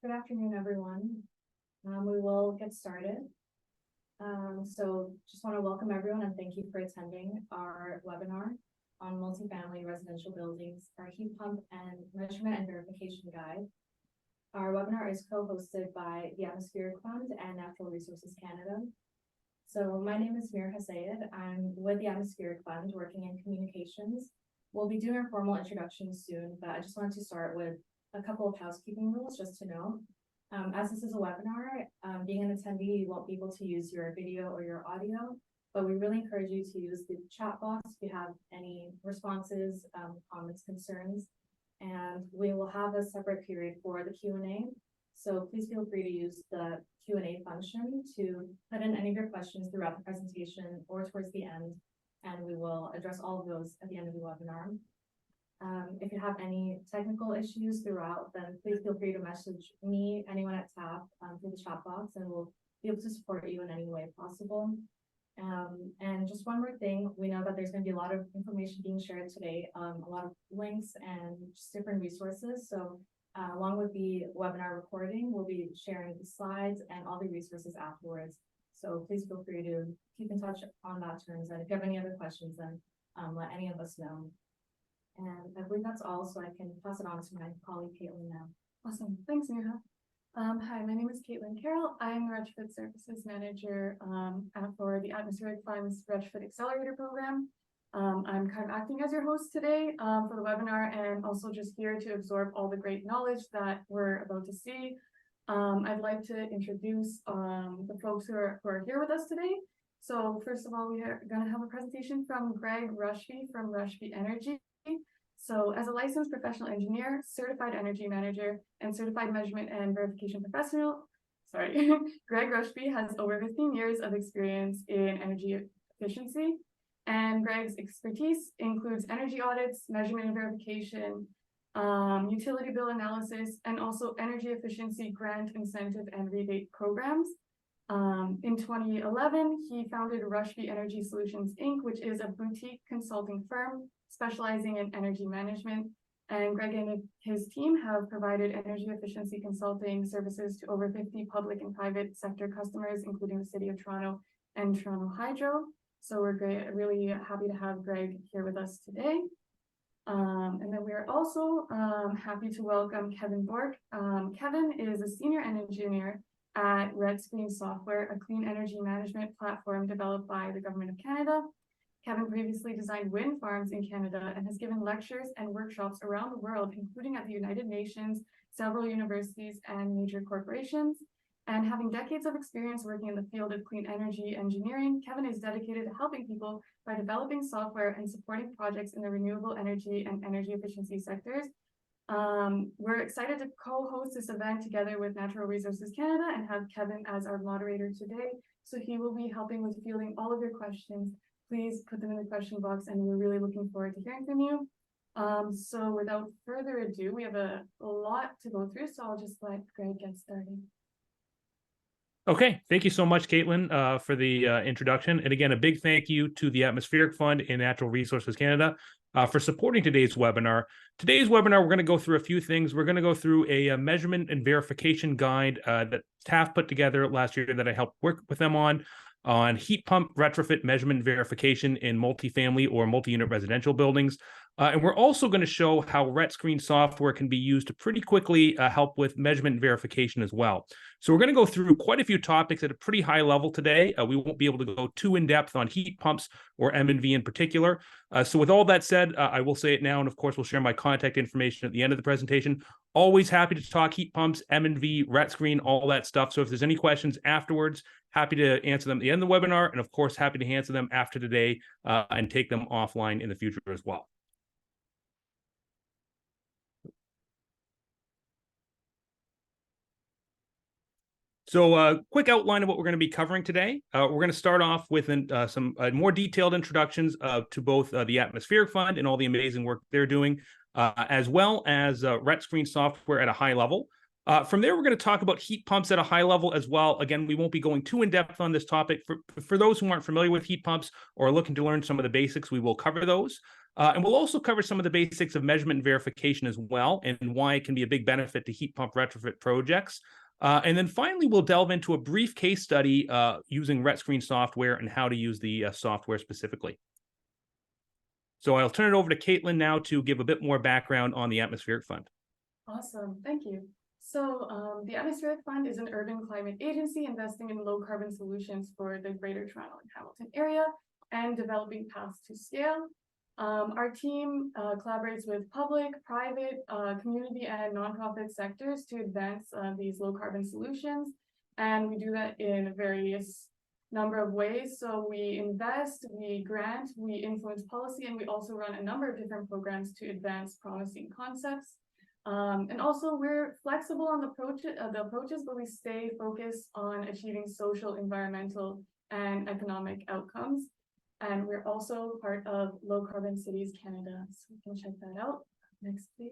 Good afternoon, everyone. We will get started. So just want to welcome everyone and thank you for attending our webinar on multifamily residential buildings, our heat pump and measurement and verification guide. Our webinar is co-hosted by the Atmospheric Fund and Natural Resources Canada. So my name is Mir Hasayed. I'm with the Atmospheric Fund working in communications. We'll be doing our formal introduction soon, but I just wanted to start with a couple of housekeeping rules just to know. As this is a webinar, being an attendee, you won't be able to use your video or your audio, but we really encourage you to use the chat box if you have any responses, comments, concerns, and we will have a separate period for the Q&A. So please feel free to use the Q&A function to put in any of your questions throughout the presentation or towards the end, and we will address all of those at the end of the webinar. If you have any technical issues throughout, then please feel free to message me, anyone at TAP, through the chat box, and we'll be able to support you in any way possible. And just one more thing, we know that there's going to be a lot of information being shared today, a lot of links and just different resources. So along with the webinar recording, we'll be sharing the slides and all the resources afterwards. So please feel free to keep in touch on that terms. And if you have any other questions, then let any of us know. And I believe that's all, so I can pass it on to my colleague, Caitlin, now. Awesome. Thanks, Neha. Hi, my name is Caitlin Carroll. I'm the Retrofit Services Manager for the Atmospheric Fund's Retrofit Accelerator Program. I'm kind of acting as your host today for the webinar and also just here to absorb all the great knowledge that we're about to see. I'd like to introduce the folks who are here with us today. So first of all, we are going to have a presentation from Greg Rushby from Rushby Energy. So as a licensed professional engineer, certified energy manager, and certified measurement and verification professional, Greg Rushby has over 15 years of experience in energy efficiency. And Greg's expertise includes energy audits, measurement and verification, utility bill analysis, and also energy efficiency grant, incentive, and rebate programs. In 2011, he founded Rushby Energy Solutions, Inc., which is a boutique consulting firm specializing in energy management. And Greg and his team have provided energy efficiency consulting services to over 50 public and private sector customers, including the City of Toronto and Toronto Hydro. So we're really happy to have Greg here with us today. And then we are also happy to welcome Kevin Bork. Kevin is a senior engineer at RETscreen Software, a clean energy management platform developed by the Government of Canada. Kevin previously designed wind farms in Canada and has given lectures and workshops around the world, including at the United Nations, several universities, and major corporations. And having decades of experience working in the field of clean energy engineering, Kevin is dedicated to helping people by developing software and supporting projects in the renewable energy and energy efficiency sectors. We're excited to co-host this event together with Natural Resources Canada and have Kevin as our moderator today. So he will be helping with fielding all of your questions. Please put them in the question box, and we're really looking forward to hearing from you. So without further ado, we have a lot to go through, so I'll just let Greg get started. Okay, thank you so much, Caitlin, for the introduction. And again, a big thank you to the Atmospheric Fund and Natural Resources Canada for supporting today's webinar. Today's webinar, we're going to go through a few things. We're going to go through a measurement and verification guide that TAF put together last year that I helped work with them on heat pump retrofit measurement verification in multifamily or multi-unit residential buildings. And we're also going to show how RETscreen software can be used to pretty quickly help with measurement and verification as well. So we're going to go through quite a few topics at a pretty high level today. We won't be able to go too in-depth on heat pumps or M&V in particular. So with all that said, I will say it now, and of course, we'll share my contact information at the end of the presentation. Always happy to talk heat pumps, M&V, RETscreen, all that stuff. So if there's any questions afterwards, happy to answer them at the end of the webinar, and of course, happy to answer them after today and take them offline in the future as well. So quick outline of what we're going to be covering today. We're going to start off with some more detailed introductions to both the Atmospheric Fund and all the amazing work they're doing, as well as RETscreen software at a high level. From there, we're going to talk about heat pumps at a high level as well. Again, we won't be going too in-depth on this topic. For those who aren't familiar with heat pumps or looking to learn some of the basics, we will cover those. And we'll also cover some of the basics of measurement and verification as well, and why it can be a big benefit to heat pump retrofit projects. And then finally, we'll delve into a brief case study using RETscreen software and how to use the software specifically. So I'll turn it over to Caitlin now to give a bit more background on the Atmospheric Fund. Awesome, thank you. So the Atmospheric Fund is an urban climate agency investing in low carbon solutions for the Greater Toronto and Hamilton area and developing paths to scale. Our team collaborates with public, private, community, and nonprofit sectors to advance these low carbon solutions. And we do that in various number of ways. So we invest, we grant, we influence policy, and we also run a number of different programs to advance promising concepts. And also we're flexible on the approaches, but we stay focused on achieving social, environmental, and economic outcomes. And we're also part of Low Carbon Cities Canada. So we can check that out. Next, please.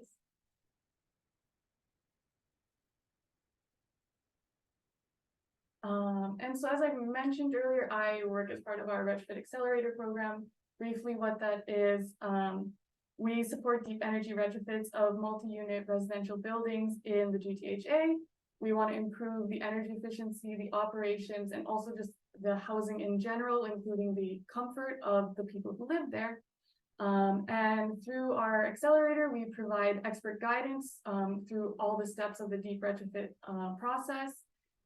And so as I mentioned earlier, I work as part of our Retrofit Accelerator program. Briefly, what that is, we support deep energy retrofits of multi-unit residential buildings in the GTHA. We want to improve the energy efficiency, the operations, and also just the housing in general, including the comfort of the people who live there. And through our accelerator, we provide expert guidance through all the steps of the deep retrofit process.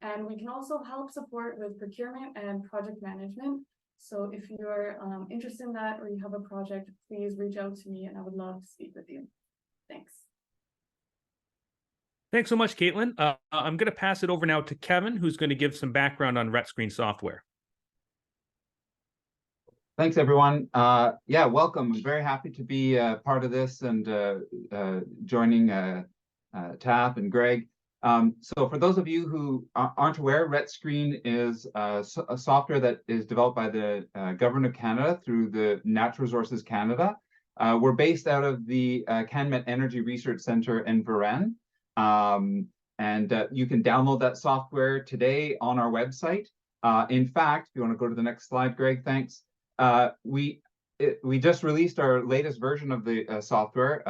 And we can also help support with procurement and project management. So if you're interested in that or you have a project, please reach out to me and I would love to speak with you. Thanks. Thanks so much, Caitlin. I'm going to pass it over now to Kevin, who's going to give some background on RETscreen software. Thanks, everyone. Yeah, welcome. I'm very happy to be part of this and joining Tap and Greg. So for those of you who aren't aware, RETscreen is a software that is developed by the Government of Canada through the Natural Resources Canada. We're based out of the CanMet Energy Research Centre in Varennes. And you can download that software today on our website. In fact, if you want to go to the next slide, Greg, thanks. We just released our latest version of the software.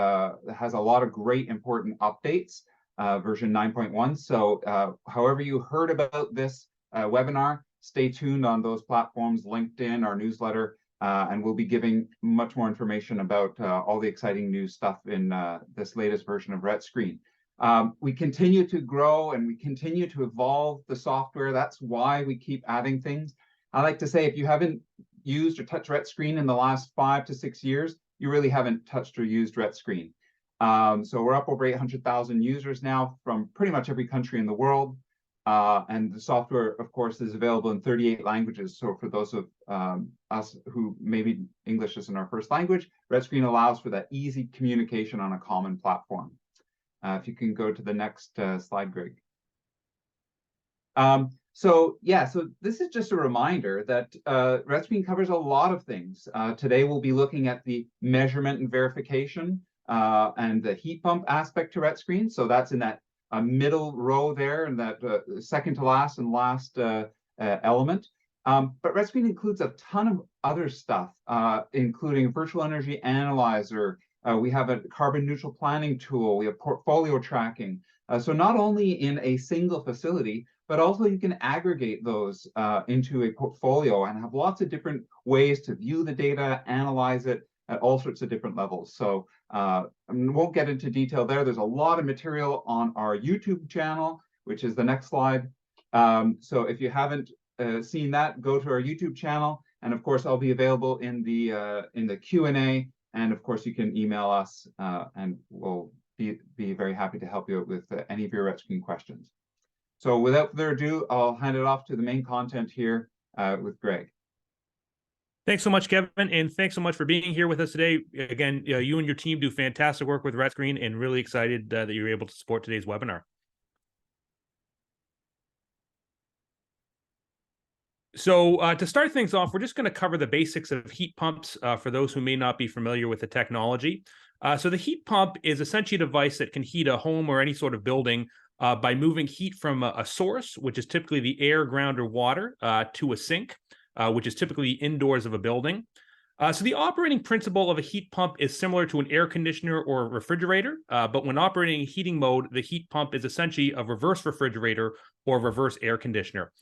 It has a lot of great important updates. Version 9.1. So however you heard about this webinar, stay tuned on those platforms, LinkedIn, our newsletter, and we'll be giving much more information about all the exciting new stuff in this latest version of RETscreen. We continue to grow and we continue to evolve the software. That's why we keep adding things. I like to say, if you haven't used or touched RETscreen in the last 5 to 6 years, you really haven't touched or used RETscreen. So we're up over 800,000 users now from pretty much every country in the world. And the software, of course, is available in 38 languages. So for those of us who maybe English isn't our first language, RETscreen allows for that easy communication on a common platform. If you can go to the next slide, Greg. So this is just a reminder that RETscreen covers a lot of things. Today we'll be looking at the measurement and verification and the heat pump aspect to RETscreen. So that's in that middle row there, and that second to last and last element. But RETscreen includes a ton of other stuff, including a virtual energy analyzer. We have a carbon neutral planning tool. We have portfolio tracking. So not only in a single facility, but also you can aggregate those into a portfolio and have lots of different ways to view the data, analyze it at all sorts of different levels. So I won't get into detail there. There's a lot of material on our YouTube channel, which is the next slide. So if you haven't seen that, go to our YouTube channel. And of course, I'll be available in the Q&A. And of course, you can email us and we'll be very happy to help you out with any of your RETscreen questions. So without further ado, I'll hand it off to the main content here with Greg. Thanks so much, Kevin, and thanks so much for being here with us today. Again, you and your team do fantastic work with RETscreen, and really excited that you're able to support today's webinar. So to start things off, we're just going to cover the basics of heat pumps for those who may not be familiar with the technology. So the heat pump is essentially a device that can heat a home or any sort of building by moving heat from a source, which is typically the air, ground, or water, to a sink, which is typically indoors of a building. So the operating principle of a heat pump is similar to an air conditioner or a refrigerator, but when operating in heating mode, the heat pump is essentially a reverse refrigerator or reverse air conditioner.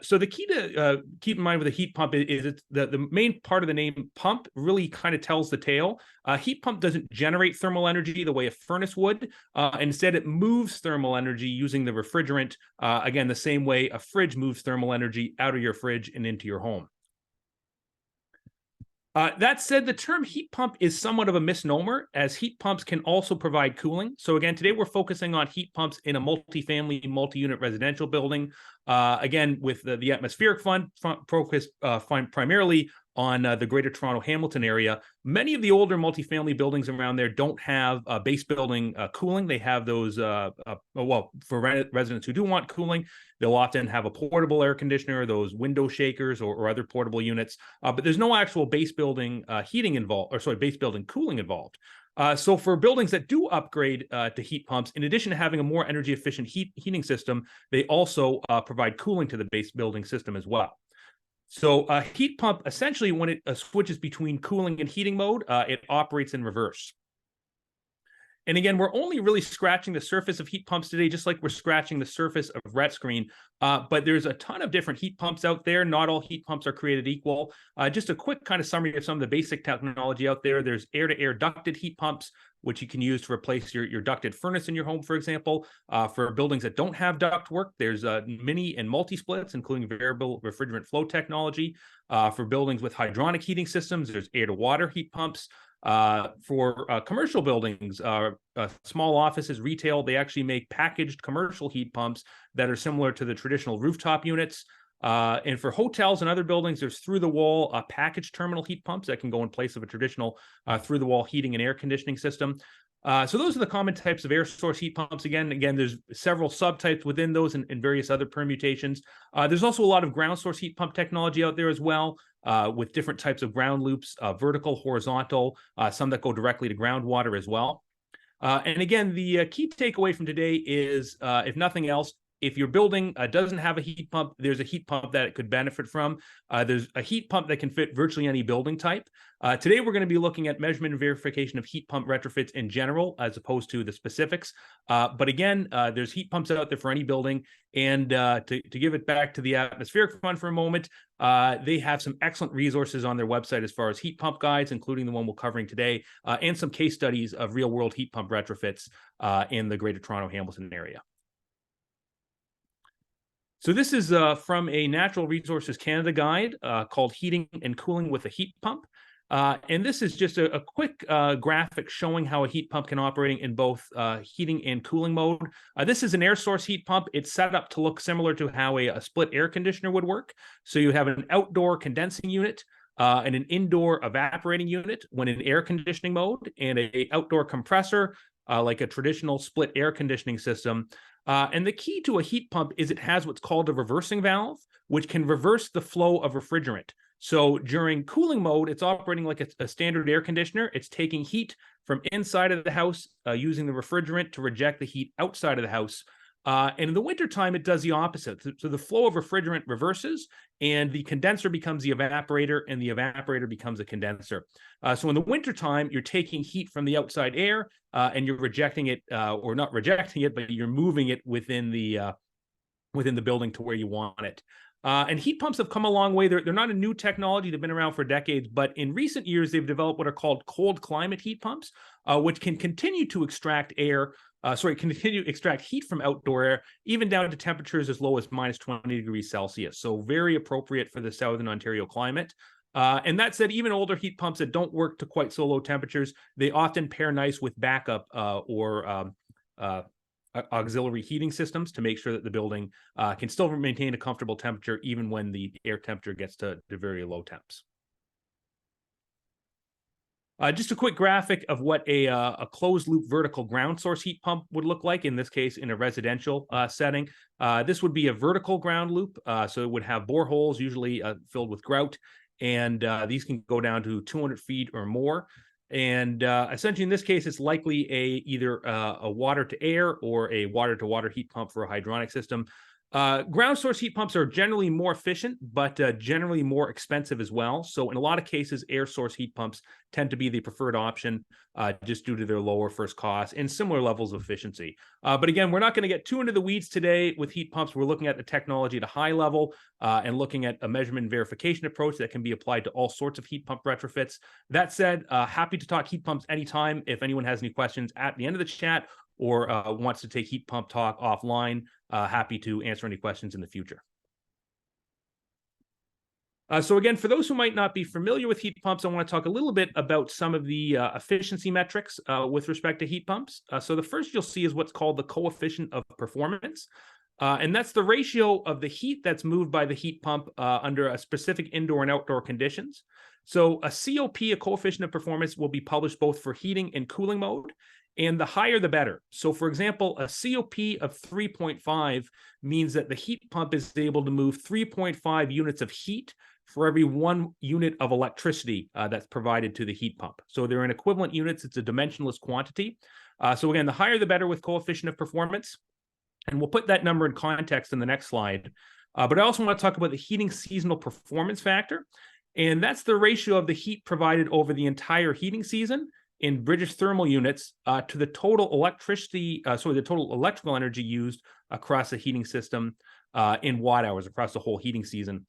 So the key to keep in mind with a heat pump is it's the main part of the name pump really kind of tells the tale. A heat pump doesn't generate thermal energy the way a furnace would. Instead, it moves thermal energy using the refrigerant, again, the same way a fridge moves thermal energy out of your fridge and into your home. That said, the term heat pump is somewhat of a misnomer, as heat pumps can also provide cooling. So again, today we're focusing on heat pumps in a multi-family, multi-unit residential building. Again, with the Atmospheric Fund focused primarily on the Greater Toronto Hamilton area. Many of the older multifamily buildings around there don't have base building cooling. They have those, well, for residents who do want cooling, they'll often have a portable air conditioner, those window shakers or other portable units, but there's no actual base building heating involved, or sorry, base building cooling involved. So for buildings that do upgrade to heat pumps, in addition to having a more energy efficient heating system, they also provide cooling to the base building system as well. So a heat pump, essentially, when it switches between cooling and heating mode, it operates in reverse. And again, we're only really scratching the surface of heat pumps today, just like we're scratching the surface of RETscreen. But there's a ton of different heat pumps out there. Not all heat pumps are created equal. Just a quick kind of summary of some of the basic technology out there. There's air-to-air ducted heat pumps, which you can use to replace your ducted furnace in your home, for example. For buildings that don't have duct work, there's mini and multi-splits, including variable refrigerant flow technology. For buildings with hydronic heating systems, there's air-to-water heat pumps. For commercial buildings, small offices, retail, they actually make packaged commercial heat pumps that are similar to the traditional rooftop units. And for hotels and other buildings, there's through-the-wall packaged terminal heat pumps that can go in place of a traditional through-the-wall heating and air conditioning system. So those are the common types of air source heat pumps. Again, there's several subtypes within those and various other permutations. There's also a lot of ground source heat pump technology out there as well, with different types of ground loops, vertical, horizontal, some that go directly to groundwater as well. And again, the key takeaway from today is, if nothing else, if your building doesn't have a heat pump, there's a heat pump that it could benefit from. There's a heat pump that can fit virtually any building type. Today, we're going to be looking at measurement and verification of heat pump retrofits in general, as opposed to the specifics. But again, there's heat pumps out there for any building. And to give it back to the Atmospheric Fund for a moment, they have some excellent resources on their website as far as heat pump guides, including the one we're covering today, and some case studies of real-world heat pump retrofits in the Greater Toronto Hamilton area. So this is from a Natural Resources Canada guide called Heating and Cooling with a Heat Pump. And this is just a quick graphic showing how a heat pump can operate in both heating and cooling mode. This is an air source heat pump. It's set up to look similar to how a split air conditioner would work. So you have an outdoor condensing unit and an indoor evaporating unit when in air conditioning mode, and an outdoor compressor like a traditional split air conditioning system. And the key to a heat pump is it has what's called a reversing valve, which can reverse the flow of refrigerant. So during cooling mode, it's operating like a standard air conditioner. It's taking heat from inside of the house using the refrigerant to reject the heat outside of the house. And in the wintertime, it does the opposite. So the flow of refrigerant reverses, and the condenser becomes the evaporator, and the evaporator becomes a condenser. So in the wintertime, you're taking heat from the outside air, and you're rejecting it, or not rejecting it, but you're moving it within the building to where you want it. And heat pumps have come a long way. They're not a new technology. They've been around for decades, but in recent years, they've developed what are called cold climate heat pumps, which can continue to extract extract heat from outdoor air, even down to temperatures as low as -20 degrees Celsius. So very appropriate for the Southern Ontario climate. And that said, even older heat pumps that don't work to quite so low temperatures, they often pair nice with backup or auxiliary heating systems to make sure that the building can still maintain a comfortable temperature even when the air temperature gets to very low temps. Just a quick graphic of what a closed loop vertical ground source heat pump would look like, in this case in a residential setting. This would be a vertical ground loop, so it would have boreholes usually filled with grout, and these can go down to 200 feet or more. And essentially, in this case, it's likely either a water to air or a water to water heat pump for a hydronic system. Ground source heat pumps are generally more efficient, but generally more expensive as well. So in a lot of cases, air source heat pumps tend to be the preferred option just due to their lower first cost and similar levels of efficiency. But again, we're not going to get too into the weeds today with heat pumps. We're looking at the technology at a high level and looking at a measurement and verification approach that can be applied to all sorts of heat pump retrofits. That said, happy to talk heat pumps anytime. If anyone has any questions at the end of the chat or wants to take heat pump talk offline, happy to answer any questions in the future. So again, for those who might not be familiar with heat pumps, I want to talk a little bit about some of the efficiency metrics with respect to heat pumps. So the first you'll see is what's called the coefficient of performance. And that's the ratio of the heat that's moved by the heat pump under a specific indoor and outdoor conditions. So a COP, a coefficient of performance, will be published both for heating and cooling mode. And the higher, the better. So for example, a COP of 3.5 means that the heat pump is able to move 3.5 units of heat for every 1 unit of electricity that's provided to the heat pump. So they're in equivalent units. It's a dimensionless quantity. So again, the higher, the better with coefficient of performance. And we'll put that number in context in the next slide. But I also want to talk about the heating seasonal performance factor. And that's the ratio of the heat provided over the entire heating season in British thermal units to the total the total electrical energy used across the heating system in watt hours across the whole heating season.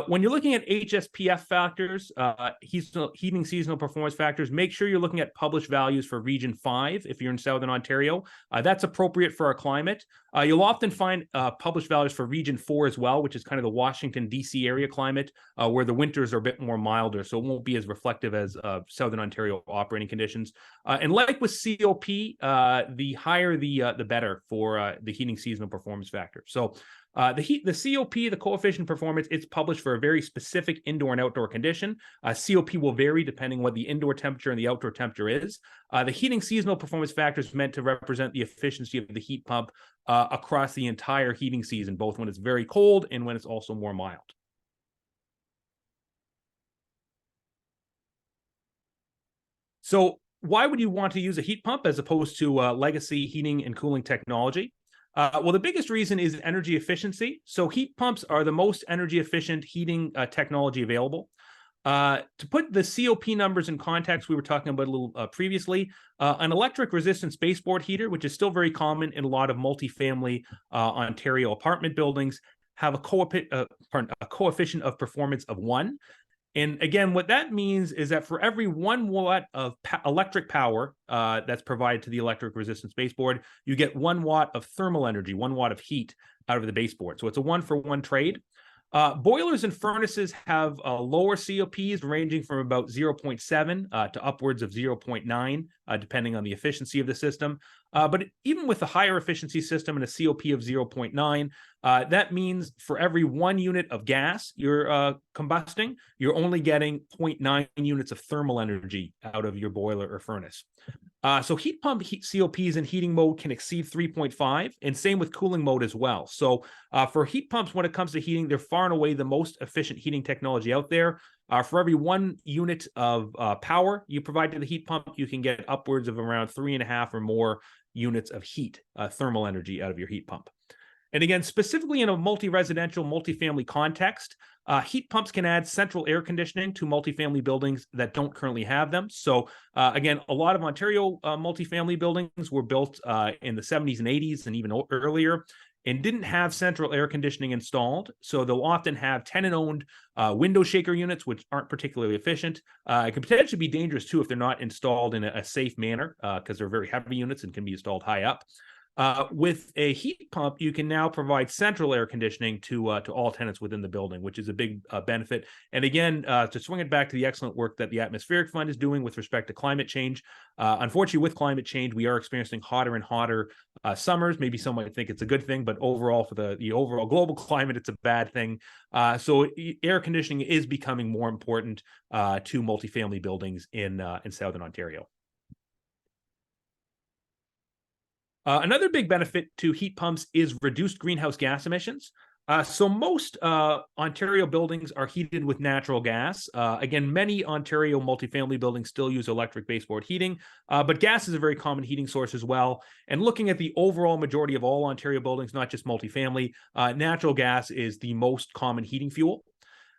When you're looking at HSPF factors, heating seasonal performance factors, make sure you're looking at published values for Region 5 if you're in Southern Ontario. That's appropriate for our climate. You'll often find published values for Region 4 as well, which is kind of the Washington, D.C. area climate, where the winters are a bit more milder, so it won't be as reflective as Southern Ontario operating conditions. And like with COP, the higher the better for the heating seasonal performance factor. So the COP, the coefficient performance, it's published for a very specific indoor and outdoor condition. COP will vary depending what the indoor temperature and the outdoor temperature is. The heating seasonal performance factor is meant to represent the efficiency of the heat pump across the entire heating season, both when it's very cold and when it's also more mild. So why would you want to use a heat pump as opposed to legacy heating and cooling technology? Well, the biggest reason is energy efficiency. So heat pumps are the most energy efficient heating technology available. To put the COP numbers in context, we were talking about a little previously, an electric resistance baseboard heater, which is still very common in a lot of multifamily Ontario apartment buildings, have a coefficient of performance of 1. And again, what that means is that for every 1 watt of electric power that's provided to the electric resistance baseboard, you get 1 watt of thermal energy, 1 watt of heat out of the baseboard. So it's a 1-for-1 trade. Boilers and furnaces have lower COPs ranging from about 0.7 to upwards of 0.9, depending on the efficiency of the system. But even with a higher efficiency system and a COP of 0.9, that means for every 1 unit of gas you're combusting, you're only getting 0.9 units of thermal energy out of your boiler or furnace. So heat pump COPs in heating mode can exceed 3.5, and same with cooling mode as well. So for heat pumps, when it comes to heating, they're far and away the most efficient heating technology out there. For every 1 unit of power you provide to the heat pump, you can get upwards of around 3.5 or more units of heat, thermal energy out of your heat pump. And again, specifically in a multi-residential, multifamily context, heat pumps can add central air conditioning to multifamily buildings that don't currently have them. So again, a lot of Ontario multifamily buildings were built in the 70s and 80s and even earlier and didn't have central air conditioning installed. So they'll often have tenant-owned window shaker units, which aren't particularly efficient. It can potentially be dangerous too if they're not installed in a safe manner because they're very heavy units and can be installed high up. With a heat pump, you can now provide central air conditioning to all tenants within the building, which is a big benefit. And again, to swing it back to the excellent work that the Atmospheric Fund is doing with respect to climate change. Unfortunately, with climate change, we are experiencing hotter and hotter summers. Maybe some might think it's a good thing, but overall, for the overall global climate, it's a bad thing. So air conditioning is becoming more important to multifamily buildings in Southern Ontario. Another big benefit to heat pumps is reduced greenhouse gas emissions. So most Ontario buildings are heated with natural gas. Again, many Ontario multifamily buildings still use electric baseboard heating, but gas is a very common heating source as well. And looking at the overall majority of all Ontario buildings, not just multifamily, natural gas is the most common heating fuel.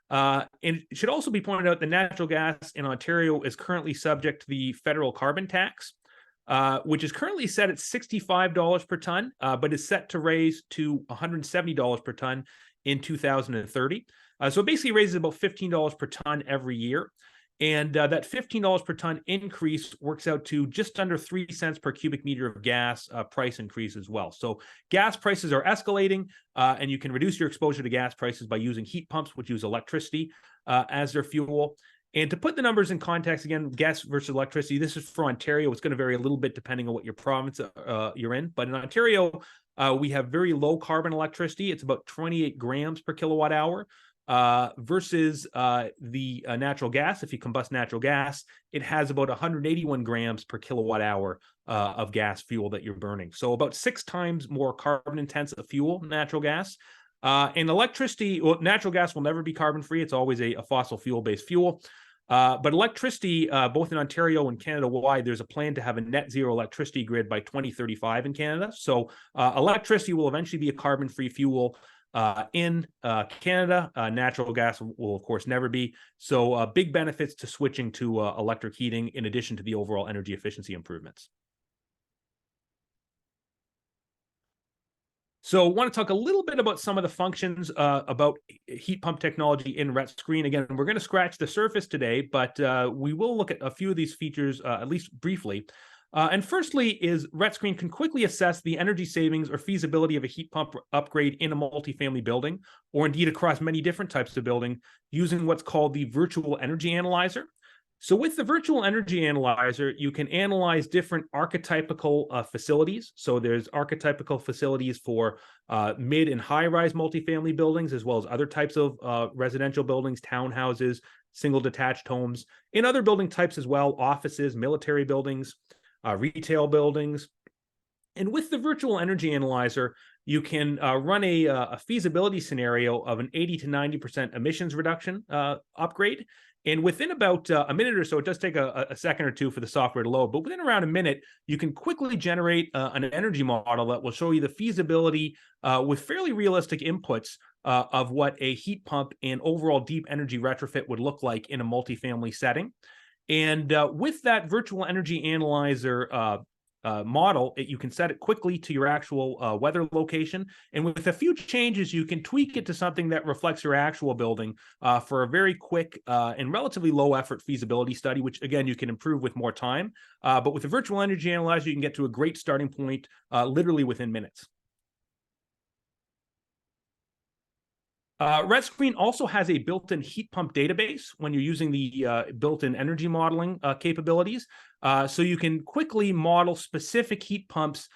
And it should also be pointed out that natural gas in Ontario is currently subject to the federal carbon tax, which is currently set at $65 per ton, but is set to raise to $170 per ton in 2030. So it basically raises about $15 per ton every year. And that $15 per ton increase works out to just under 3 cents per cubic meter of gas price increase as well. So gas prices are escalating, and you can reduce your exposure to gas prices by using heat pumps, which use electricity as their fuel. And to put the numbers in context, again, gas versus electricity, this is for Ontario. It's going to vary a little bit depending on what your province you're in. But in Ontario, we have very low carbon electricity. It's about 28 grams per kilowatt hour versus the natural gas. If you combust natural gas, it has about 181 grams per kilowatt hour of gas fuel that you're burning. So about 6 times more carbon intensive fuel, natural gas. And electricity, well, natural gas will never be carbon free. It's always a fossil fuel based fuel. But electricity, both in Ontario and Canada-wide, there's a plan to have a net zero electricity grid by 2035 in Canada. So electricity will eventually be a carbon-free fuel in Canada. Natural gas will, of course, never be. So big benefits to switching to electric heating in addition to the overall energy efficiency improvements. So I want to talk a little bit about some of the functions about heat pump technology in RETscreen. Again, we're going to scratch the surface today, but we will look at a few of these features, at least briefly. And firstly is RETscreen can quickly assess the energy savings or feasibility of a heat pump upgrade in a multifamily building, or indeed across many different types of building, using what's called the virtual energy analyzer. So with the virtual energy analyzer, you can analyze different archetypical facilities. So there's archetypical facilities for mid and high-rise multifamily buildings, as well as other types of residential buildings, townhouses, single detached homes, and other building types as well, offices, military buildings, retail buildings. And with the virtual energy analyzer, you can run a feasibility scenario of an 80 to 90% emissions reduction upgrade. And within about a minute or so, it does take a second or two for the software to load, but within around a minute, you can quickly generate an energy model that will show you the feasibility with fairly realistic inputs of what a heat pump and overall deep energy retrofit would look like in a multifamily setting. And with that virtual energy analyzer model, you can set it quickly to your actual weather location. And with a few changes, you can tweak it to something that reflects your actual building for a very quick and relatively low effort feasibility study, which again, you can improve with more time. But with the virtual energy analyzer, you can get to a great starting point literally within minutes. RETscreen also has a built-in heat pump database when you're using the built-in energy modeling capabilities. So you can quickly model specific heat pumps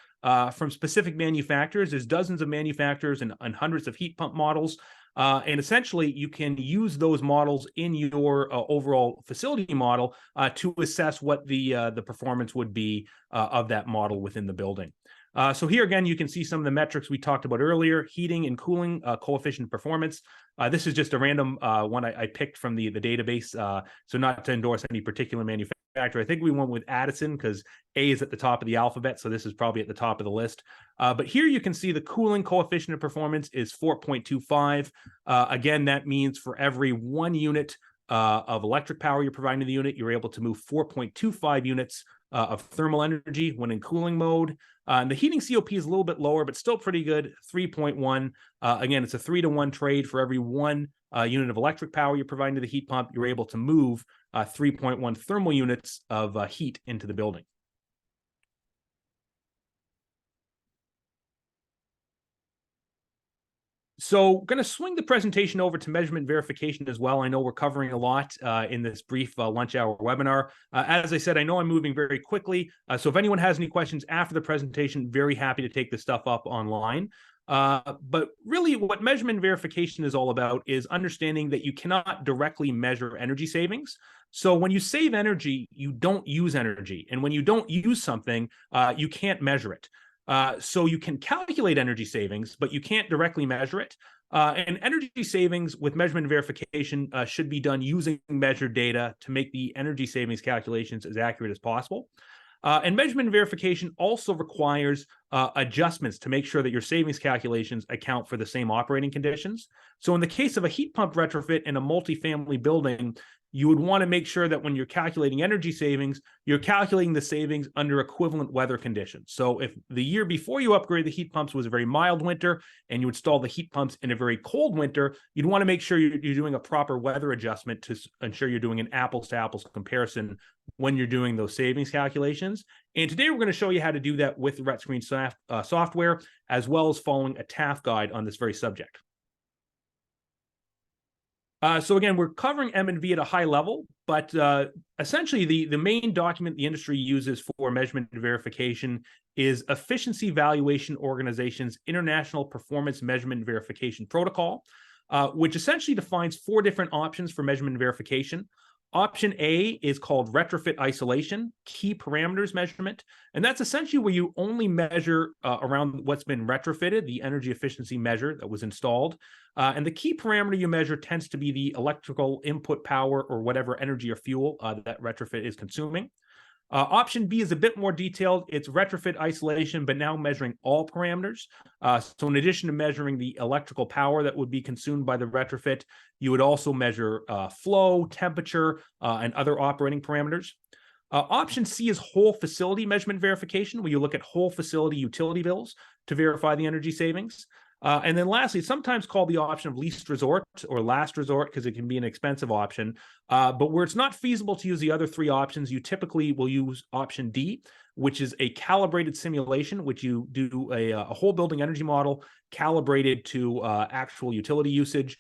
from specific manufacturers. There's dozens of manufacturers and hundreds of heat pump models. And essentially, you can use those models in your overall facility model to assess what the performance would be of that model within the building. So here again, you can see some of the metrics we talked about earlier: heating and cooling coefficient performance. This is just a random one I picked from the database, so not to endorse any particular manufacturer. I think we went with Addison because A is at the top of the alphabet, so this is probably at the top of the list. But here you can see the cooling coefficient of performance is 4.25. Again, that means for every 1 unit of electric power you're providing to the unit, you're able to move 4.25 units of thermal energy when in cooling mode. And the heating COP is a little bit lower, but still pretty good, 3.1. Again, it's a 3-to-1 trade. For every 1 unit of electric power you're providing to the heat pump, you're able to move 3.1 thermal units of heat into the building. So going to swing the presentation over to measurement verification as well. I know we're covering a lot in this brief lunch hour webinar. As I said, I know I'm moving very quickly. So if anyone has any questions after the presentation, very happy to take this stuff up online. But really what measurement verification is all about is understanding that you cannot directly measure energy savings. So when you save energy, you don't use energy. And when you don't use something, you can't measure it. So you can calculate energy savings, but you can't directly measure it. And energy savings with measurement verification should be done using measured data to make the energy savings calculations as accurate as possible. And measurement verification also requires adjustments to make sure that your savings calculations account for the same operating conditions. So in the case of a heat pump retrofit in a multifamily building, you would want to make sure that when you're calculating energy savings, you're calculating the savings under equivalent weather conditions. So if the year before you upgrade the heat pumps was a very mild winter and you install the heat pumps in a very cold winter, you'd want to make sure you're doing a proper weather adjustment to ensure you're doing an apples to apples comparison when you're doing those savings calculations. And today we're going to show you how to do that with the RETscreen software, as well as following a TAF guide on this very subject. So again, we're covering M&V at a high level, but essentially the main document the industry uses for measurement and verification is Efficiency Valuation Organization's International Performance Measurement and Verification Protocol, which essentially defines 4 different options for measurement and verification. Option A is called retrofit isolation, key parameters measurement. And that's essentially where you only measure around what's been retrofitted, the energy efficiency measure that was installed. And the key parameter you measure tends to be the electrical input power or whatever energy or fuel that retrofit is consuming. Option B is a bit more detailed. It's retrofit isolation, but now measuring all parameters. So in addition to measuring the electrical power that would be consumed by the retrofit, you would also measure flow, temperature, and other operating parameters. Option C is whole facility measurement verification, where you look at whole facility utility bills to verify the energy savings. And then lastly, it's sometimes called the option of least resort or last resort because it can be an expensive option. But where it's not feasible to use the other 3 options, you typically will use option D, which is a calibrated simulation, which you do a whole building energy model calibrated to actual utility usage.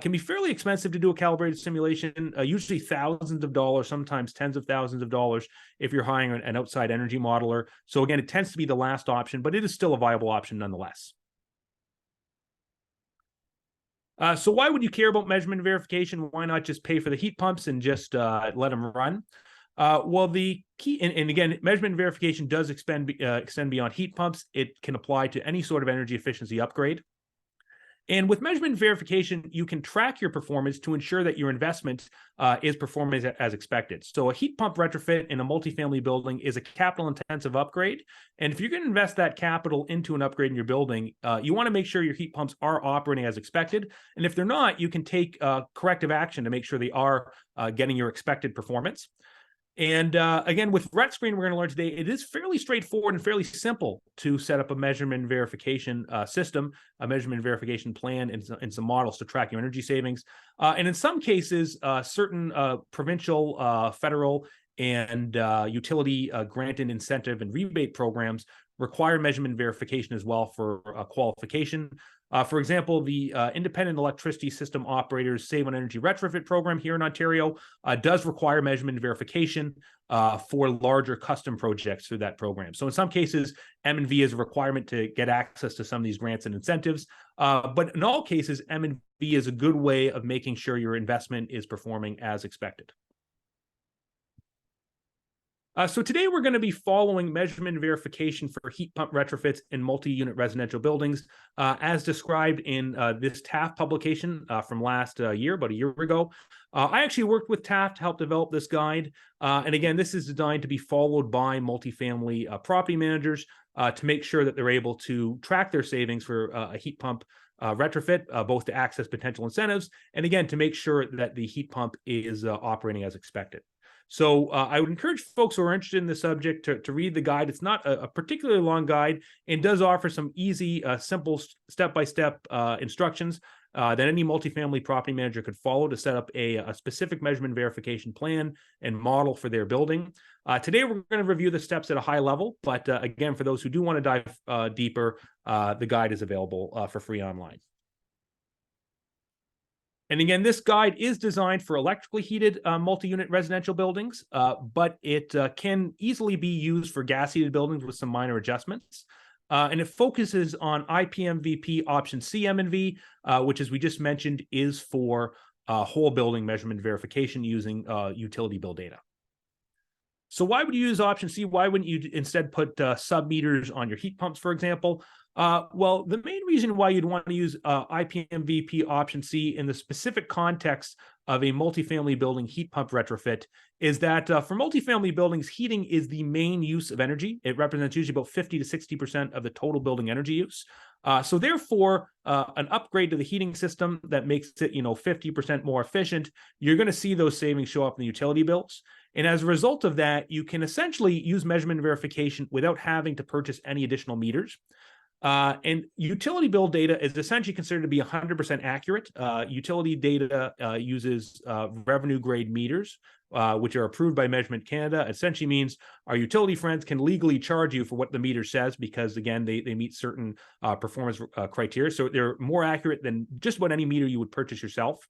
Can be fairly expensive to do a calibrated simulation, usually thousands of dollars, sometimes tens of thousands of dollars if you're hiring an outside energy modeler. So again, it tends to be the last option, but it is still a viable option nonetheless. So why would you care about measurement verification? Why not just pay for the heat pumps and just let them run? Well, the key, and again, measurement verification does extend beyond heat pumps. It can apply to any sort of energy efficiency upgrade. And with measurement verification, you can track your performance to ensure that your investment is performing as expected. So a heat pump retrofit in a multifamily building is a capital-intensive upgrade. And if you're going to invest that capital into an upgrade in your building, you want to make sure your heat pumps are operating as expected. And if they're not, you can take corrective action to make sure they are getting your expected performance. And again, with RETscreen, we're going to learn today, it is fairly straightforward and fairly simple to set up a measurement verification system, a measurement verification plan, and some models to track your energy savings. And in some cases, certain provincial, federal, and utility granted incentive and rebate programs require measurement verification as well for qualification. For example, the Independent Electricity System Operators Save on Energy Retrofit program here in Ontario does require measurement verification for larger custom projects through that program. So in some cases, M&V is a requirement to get access to some of these grants and incentives. But in all cases, M&V is a good way of making sure your investment is performing as expected. So today we're going to be following measurement verification for heat pump retrofits in multi-unit residential buildings, as described in this TAF publication from last year, about a year ago. I actually worked with TAF to help develop this guide. And again, this is designed to be followed by multifamily property managers to make sure that they're able to track their savings for a heat pump retrofit, both to access potential incentives, and again, to make sure that the heat pump is operating as expected. So I would encourage folks who are interested in the subject to read the guide. It's not a particularly long guide and does offer some easy, simple step-by-step instructions that any multifamily property manager could follow to set up a specific measurement verification plan and model for their building. Today, we're going to review the steps at a high level, but again, for those who do want to dive deeper, the guide is available for free online. And again, this guide is designed for electrically heated multi-unit residential buildings, but it can easily be used for gas-heated buildings with some minor adjustments. And it focuses on IPMVP option C M&V, which, as we just mentioned, is for whole building measurement verification using utility bill data. So why would you use option C? Why wouldn't you instead put sub-meters on your heat pumps, for example? Well, the main reason why you'd want to use IPMVP option C in the specific context of a multifamily building heat pump retrofit is that for multifamily buildings, heating is the main use of energy. It represents usually about 50 to 60% of the total building energy use. So therefore, an upgrade to the heating system that makes it, 50% more efficient, you're going to see those savings show up in the utility bills. And as a result of that, you can essentially use measurement verification without having to purchase any additional meters. And utility bill data is essentially considered to be 100% accurate. Utility data uses revenue grade meters, which are approved by Measurement Canada. Essentially means our utility friends can legally charge you for what the meter says because, again, they meet certain performance criteria. So they're more accurate than just about any meter you would purchase yourself.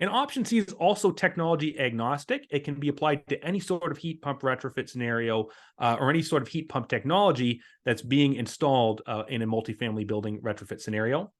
And option C is also technology agnostic. It can be applied to any sort of heat pump retrofit scenario or any sort of heat pump technology that's being installed in a multifamily building retrofit scenario.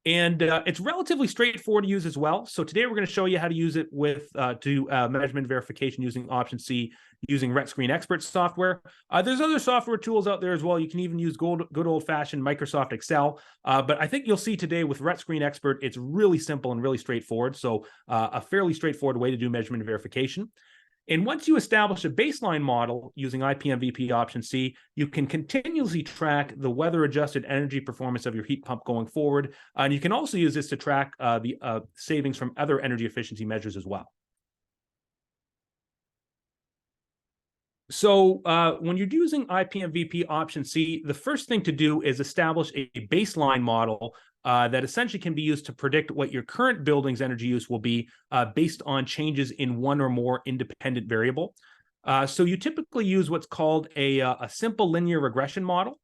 And it's relatively straightforward to use as well. So today we're going to show you how to use it with measurement verification using option C, using RETscreen Expert software. There's other software tools out there as well. You can even use good old-fashioned Microsoft Excel. But I think you'll see today with RETscreen Expert, it's really simple and really straightforward. So a fairly straightforward way to do measurement verification. And once you establish a baseline model using IPMVP option C, you can continuously track the weather-adjusted energy performance of your heat pump going forward. And you can also use this to track the savings from other energy efficiency measures as well. So when you're using IPMVP option C, the first thing to do is establish a baseline model that essentially can be used to predict what your current building's energy use will be based on changes in one or more independent variable. So you typically use what's called a simple linear regression model.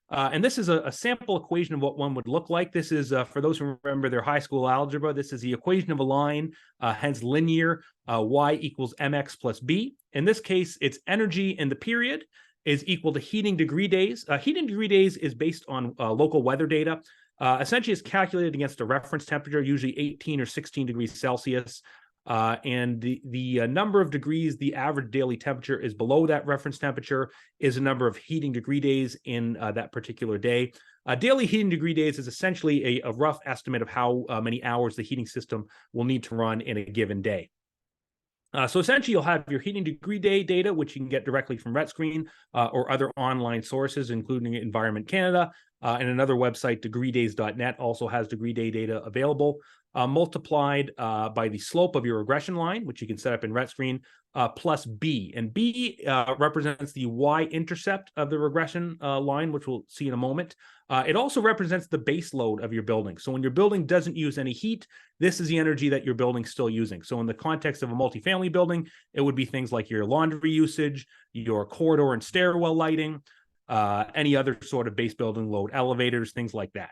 And this is a sample equation of what one would look like. This is, for those who remember their high school algebra, this is the equation of a line, hence linear, y equals mx plus b. In this case, it's energy in the period is equal to heating degree days. Heating degree days is based on local weather data. Essentially, it's calculated against a reference temperature, usually 18 or 16 degrees Celsius. And the number of degrees the average daily temperature is below that reference temperature is a number of heating degree days in that particular day. Daily heating degree days is essentially a rough estimate of how many hours the heating system will need to run in a given day. So essentially, you'll have your heating degree day data, which you can get directly from RETscreen or other online sources, including Environment Canada. And another website, degreedays.net, also has degree day data available, multiplied by the slope of your regression line, which you can set up in RETscreen, plus B. And B represents the y-intercept of the regression line, which we'll see in a moment. It also represents the base load of your building. So when your building doesn't use any heat, this is the energy that your building's still using. So in the context of a multifamily building, it would be things like your laundry usage, your corridor and stairwell lighting, any other sort of base building load, elevators, things like that.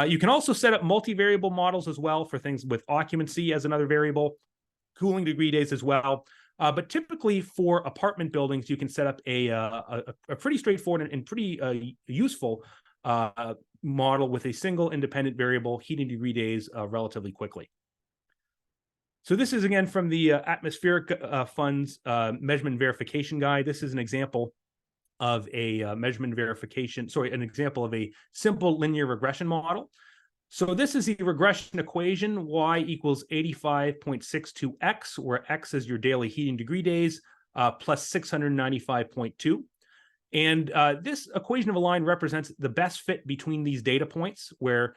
You can also set up multivariable models as well for things with occupancy as another variable, cooling degree days as well. But typically for apartment buildings, you can set up a pretty straightforward and pretty useful model with a single independent variable, heating degree days, relatively quickly. So this is, again, from the Atmospheric Fund's measurement verification guide. This is an example of a an example of a simple linear regression model. So this is the regression equation, y equals 85.62x, where x is your daily heating degree days, plus 695.2. And this equation of a line represents the best fit between these data points, where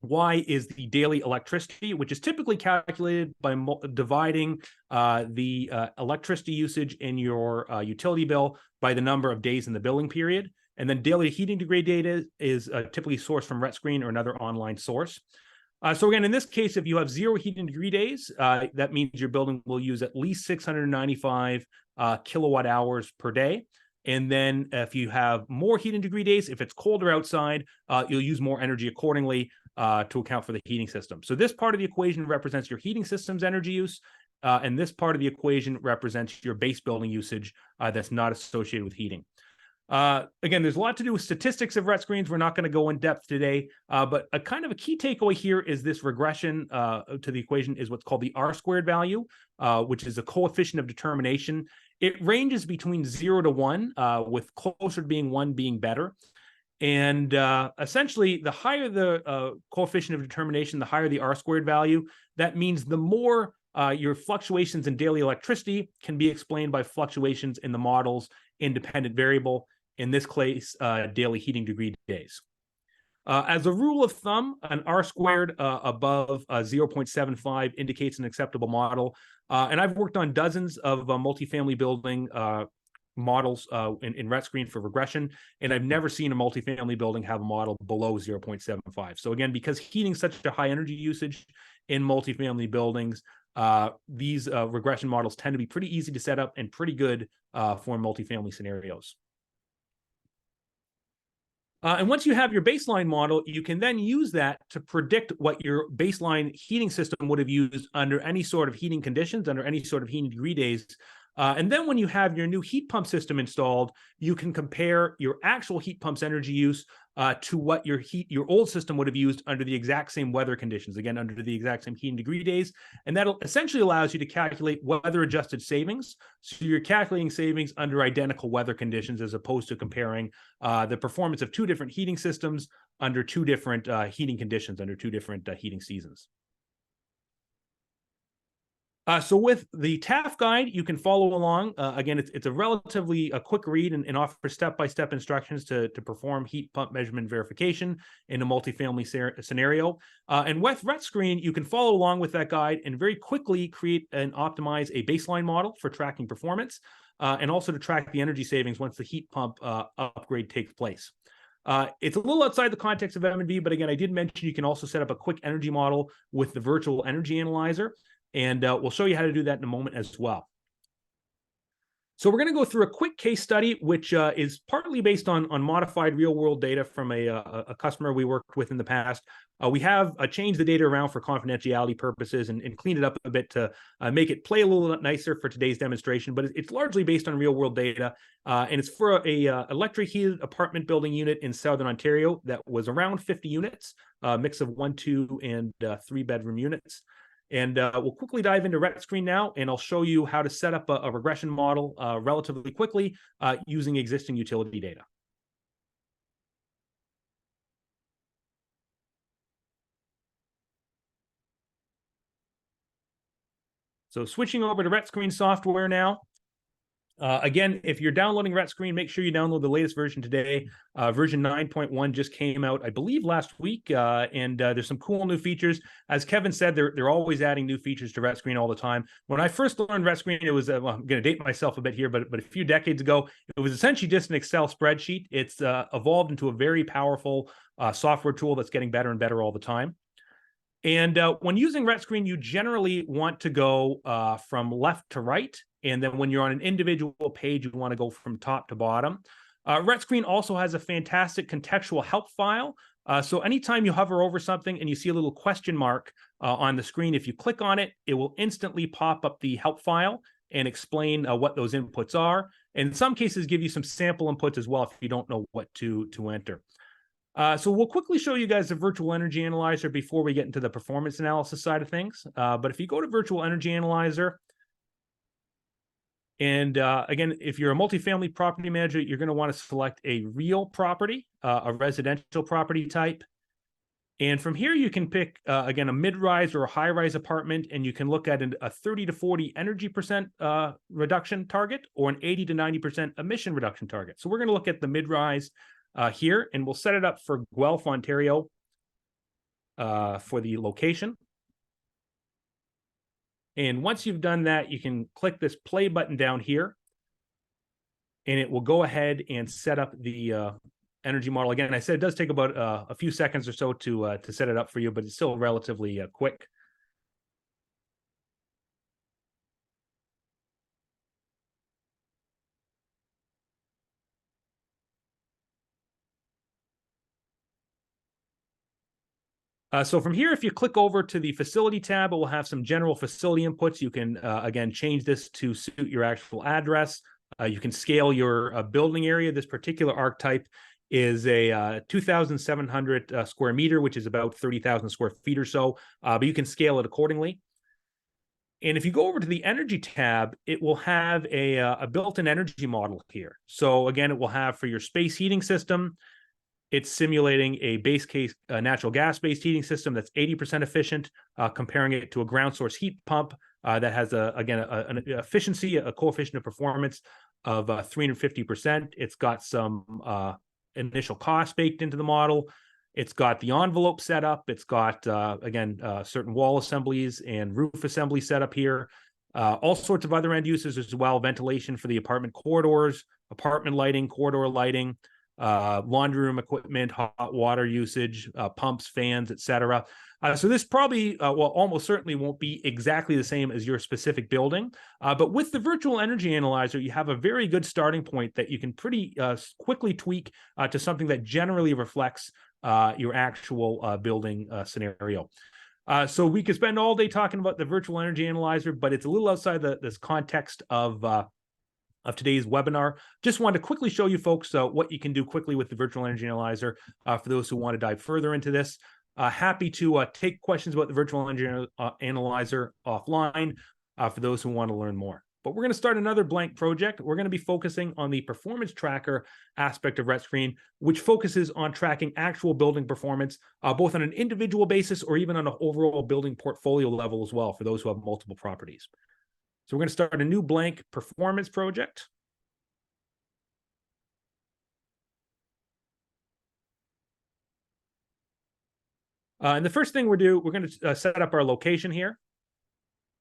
Y is the daily electricity, which is typically calculated by dividing the electricity usage in your utility bill by the number of days in the billing period. And then daily heating degree data is typically sourced from RETscreen or another online source. So again, in this case, if you have 0 heating degree days, that means your building will use at least 695 kilowatt hours per day. And then if you have more heating degree days, if it's colder outside, you'll use more energy accordingly to account for the heating system. So this part of the equation represents your heating system's energy use, and this part of the equation represents your base building usage that's not associated with heating. Again, there's a lot to do with statistics of RETscreens. We're not going to go in depth today, but a kind of a key takeaway here is this regression to the equation is what's called the R-squared value, which is a coefficient of determination. It ranges between 0 to 1, with closer to being 1 being better. And essentially, the higher the coefficient of determination, the higher the R-squared value. That means the more your fluctuations in daily electricity can be explained by fluctuations in the model's independent variable, in this case, daily heating degree days. As a rule of thumb, an R-squared above 0.75 indicates an acceptable model. And I've worked on dozens of multifamily building models in RETscreen for regression, and I've never seen a multifamily building have a model below 0.75. So again, because heating is such a high energy usage in multifamily buildings, these regression models tend to be pretty easy to set up and pretty good for multifamily scenarios. And once you have your baseline model, you can then use that to predict what your baseline heating system would have used under any sort of heating conditions, under any sort of heating degree days. And then when you have your new heat pump system installed, you can compare your actual heat pump's energy use to what your old system would have used under the exact same weather conditions, again, under the exact same heating degree days. And that essentially allows you to calculate weather adjusted savings. So you're calculating savings under identical weather conditions as opposed to comparing the performance of two different heating systems under two different heating conditions, under two different heating seasons. So with the TAF guide, you can follow along. Again, it's a relatively quick read and offers step-by-step instructions to perform heat pump measurement verification in a multifamily scenario. And with RETscreen, you can follow along with that guide and very quickly create and optimize a baseline model for tracking performance and also to track the energy savings once the heat pump upgrade takes place. It's a little outside the context of M&V, but again, I did mention you can also set up a quick energy model with the virtual energy analyzer. And we'll show you how to do that in a moment as well. So we're going to go through a quick case study, which is partly based on modified real-world data from a customer we worked with in the past. We have changed the data around for confidentiality purposes and cleaned it up a bit to make it play a little nicer for today's demonstration, but it's largely based on real-world data, and it's for a electric heated apartment building unit in Southern Ontario that was around 50 units, a mix of 1, 2, and 3 bedroom units. And we'll quickly dive into RETscreen now, and I'll show you how to set up a regression model relatively quickly using existing utility data. So switching over to RETscreen software now. Again, if you're downloading RETscreen, make sure you download the latest version today. Version 9.1 just came out, I believe, last week, and there's some cool new features. As Kevin said, they're always adding new features to RETscreen all the time. When I first learned RETscreen, it was, well, I'm going to date myself a bit here, but a few decades ago, it was essentially just an Excel spreadsheet. It's evolved into a very powerful software tool that's getting better and better all the time. And when using RETscreen, you generally want to go from left to right. And then when you're on an individual page, you want to go from top to bottom. RETscreen also has a fantastic contextual help file. So anytime you hover over something and you see a little question mark on the screen, if you click on it, it will instantly pop up the help file and explain what those inputs are. And in some cases, give you some sample inputs as well if you don't know what to enter. So we'll quickly show you guys the virtual energy analyzer before we get into the performance analysis side of things. But if you go to virtual energy analyzer, and again, if you're a multifamily property manager, you're going to want to select a real property, a residential property type. And from here, you can pick, again, a mid-rise or a high-rise apartment, and you can look at a 30 to 40 energy percent reduction target or an 80 to 90% emission reduction target. So we're going to look at the mid-rise here, and we'll set it up for Guelph, Ontario for the location. And once you've done that, you can click this play button down here, and it will go ahead and set up the energy model. Again, I said it does take about a few seconds or so to set it up for you, but it's still relatively quick. So from here, if you click over to the facility tab, it will have some general facility inputs. You can, again, change this to suit your actual address. You can scale your building area. This particular archetype is a 2,700 square meter, which is about 30,000 square feet or so, but you can scale it accordingly. And if you go over to the energy tab, it will have a built-in energy model here. So again, it will have for your space heating system, it's simulating a base case natural gas-based heating system that's 80% efficient, comparing it to a ground source heat pump that has, an efficiency, a coefficient of performance of 350%. It's got some initial costs baked into the model. It's got the envelope set up. It's got, certain wall assemblies and roof assembly set up here. All sorts of other end uses as well. Ventilation for the apartment corridors, apartment lighting, corridor lighting, laundry room equipment, hot water usage, pumps, fans, etc. So this probably, almost certainly won't be exactly the same as your specific building. But with the virtual energy analyzer, you have a very good starting point that you can pretty quickly tweak to something that generally reflects your actual building scenario. So we could spend all day talking about the virtual energy analyzer, but it's a little outside this context of today's webinar. Just wanted to quickly show you folks what you can do quickly with the virtual energy analyzer for those who want to dive further into this. Happy to take questions about the virtual energy analyzer offline for those who want to learn more. But we're going to start another blank project. We're going to be focusing on the performance tracker aspect of RETscreen, which focuses on tracking actual building performance, both on an individual basis or even on an overall building portfolio level as well for those who have multiple properties. So we're going to start a new blank performance project. And the first thing we're going to set up our location here.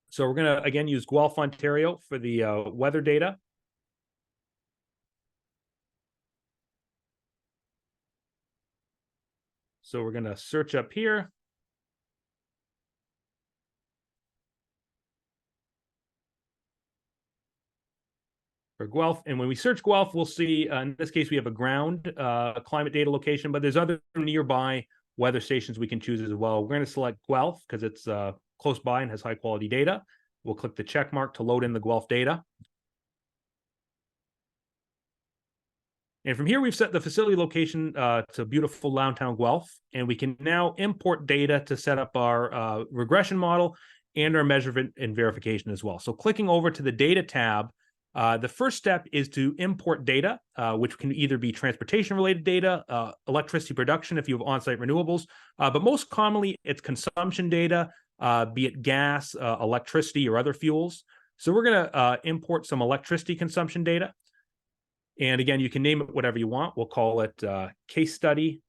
So we're going to, again, use Guelph, Ontario for the weather data. So we're going to search up here. For Guelph, and when we search Guelph, we'll see, in this case, we have a ground climate data location, but there's other nearby weather stations we can choose as well. We're going to select Guelph because it's close by and has high quality data. We'll click the check mark to load in the Guelph data. And from here, we've set the facility location to beautiful downtown Guelph, and we can now import data to set up our regression model and our measurement and verification as well. So clicking over to the data tab, the first step is to import data, which can either be transportation-related data, electricity production if you have on-site renewables, but most commonly it's consumption data, be it gas, electricity, or other fuels. So we're going to import some electricity consumption data. And again, you can name it whatever you want. We'll call it case study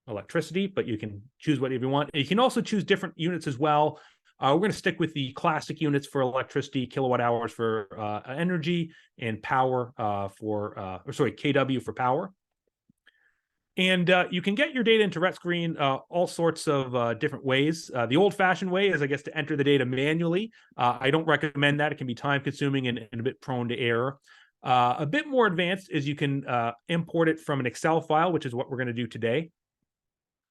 electricity, but you can choose whatever you want. And you can also choose different units as well. We're going to stick with the classic units for electricity, kilowatt hours for energy, and power KW for power. And you can get your data into RETscreen all sorts of different ways. The old-fashioned way is, I guess, to enter the data manually. I don't recommend that. It can be time-consuming and a bit prone to error. A bit more advanced is you can import it from an Excel file, which is what we're going to do today.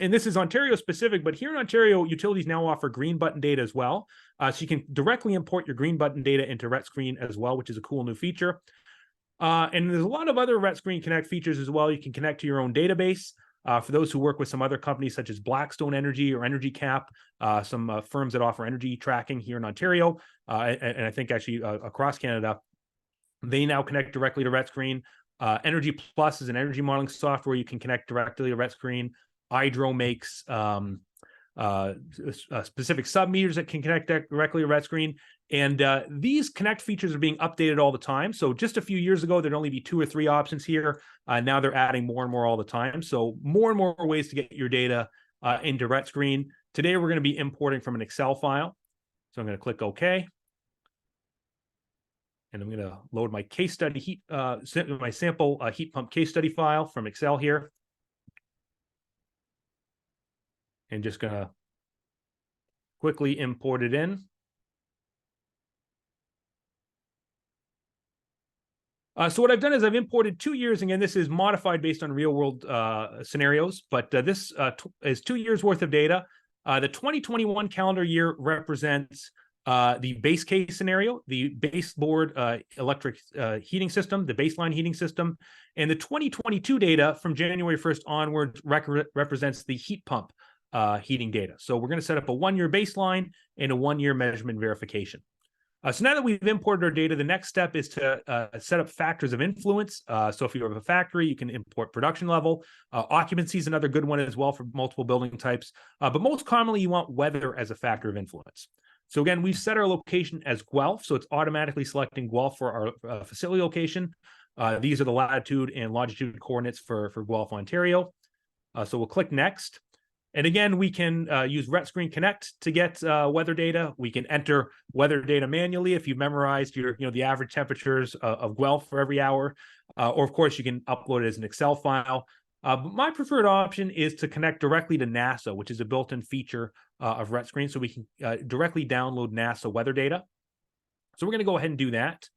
And this is Ontario specific, but here in Ontario, utilities now offer green button data as well. So you can directly import your green button data into RETscreen as well, which is a cool new feature. And there's a lot of other RETscreen Connect features as well. You can connect to your own database. For those who work with some other companies such as Blackstone Energy or Energy Cap, some firms that offer energy tracking here in Ontario, and I think actually across Canada, they now connect directly to RETscreen. Energy Plus is an energy modeling software you can connect directly to RETscreen. Hydro makes specific sub-meters that can connect directly to RETscreen. And these connect features are being updated all the time. So just a few years ago, there'd only be 2 or 3 options here. Now they're adding more and more all the time. So more and more ways to get your data into RETscreen. Today, we're going to be importing from an Excel file. So I'm going to click OK. And I'm going to load my case study my sample heat pump case study file from Excel here. And just going to quickly import it in. So what I've done is I've imported 2 years. Again, this is modified based on real world scenarios, but this is 2 years worth of data. The 2021 calendar year represents the base case scenario, the baseboard electric heating system, the baseline heating system, and the 2022 data from January 1st onwards represents the heat pump heating data. So we're going to set up a 1-year baseline and a 1-year measurement verification. So now that we've imported our data, the next step is to set up factors of influence. So if you have a factory, you can import production level. Occupancy is another good one as well for multiple building types. But most commonly, you want weather as a factor of influence. So again, we've set our location as Guelph, so it's automatically selecting Guelph for our facility location. These are the latitude and longitude coordinates for Guelph, Ontario. So we'll click Next. And again, we can use RETscreen Connect to get weather data. We can enter weather data manually if you've memorized the average temperatures of Guelph for every hour. Or of course, you can upload it as an Excel file. But my preferred option is to connect directly to NASA, which is a built-in feature of RETscreen, so we can directly download NASA weather data. So we're going to go ahead and do that.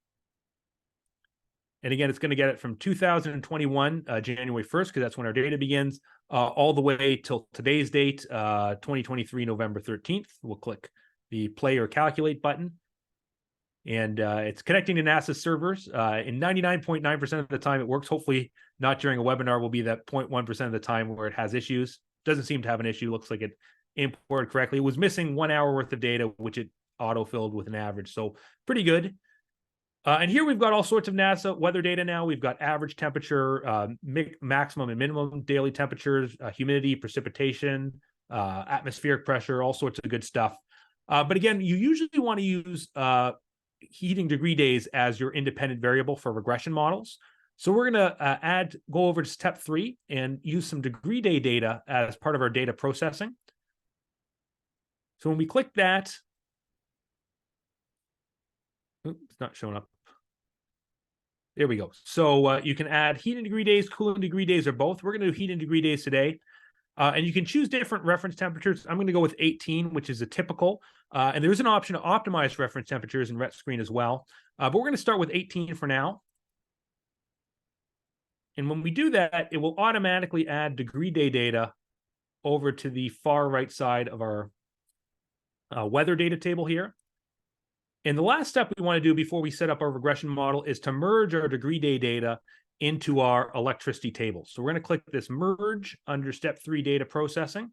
And again, it's going to get it from 2021, January 1st, because that's when our data begins, all the way till today's date, 2023, November 13th. We'll click the play or calculate button. And it's connecting to NASA servers. In 99.9% of the time, it works. Hopefully not during a webinar will be that 0.1% of the time where it has issues. Doesn't seem to have an issue. Looks like it imported correctly. It was missing 1 hour worth of data, which it auto-filled with an average. So pretty good. And here we've got all sorts of NASA weather data now. We've got average temperature, maximum and minimum daily temperatures, humidity, precipitation, atmospheric pressure, all sorts of good stuff. But again, you usually want to use heating degree days as your independent variable for regression models. So we're going to go over to step 3 and use some degree day data as part of our data processing. So when we click that, it's not showing up. There we go. So you can add heating degree days, cooling degree days, or both. We're going to do heating degree days today. And you can choose different reference temperatures. I'm going to go with 18, which is a typical. And there is an option to optimize reference temperatures in RETscreen as well. But we're going to start with 18 for now. And when we do that, it will automatically add degree day data over to the far right side of our weather data table here. And the last step we want to do before we set up our regression model is to merge our degree day data into our electricity table. So we're going to click this merge under step 3 data processing.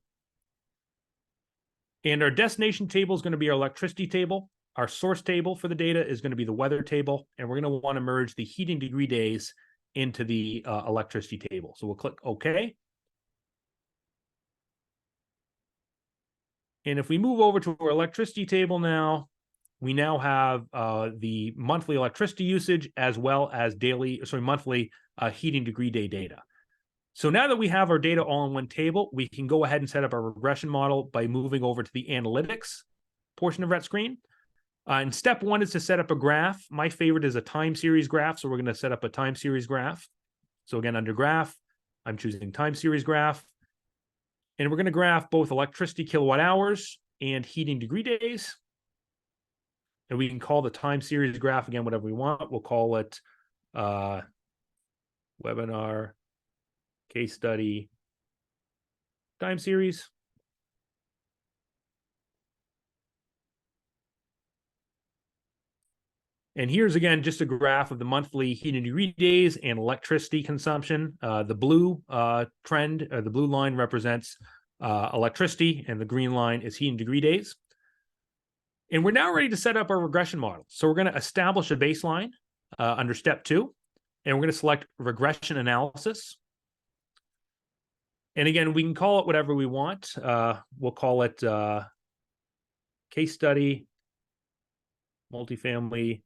And our destination table is going to be our electricity table. Our source table for the data is going to be the weather table. And we're going to want to merge the heating degree days into the electricity table. So we'll click OK. And if we move over to our electricity table now, we now have the monthly electricity usage as well as monthly heating degree day data. So now that we have our data all in one table, we can go ahead and set up our regression model by moving over to the analytics portion of RETscreen. And step 1 is to set up a graph. My favorite is a time series graph. So we're going to set up a time series graph. So again, under graph, I'm choosing time series graph. And we're going to graph both electricity kilowatt hours and heating degree days. And we can call the time series graph, again, whatever we want. We'll call it webinar, case study, time series. And here's, again, just a graph of the monthly heating degree days and electricity consumption. The blue trend, or the blue line represents electricity, and the green line is heating degree days. And we're now ready to set up our regression model. So we're going to establish a baseline under step 2, and we're going to select regression analysis. And again, we can call it whatever we want. We'll call it case study, multifamily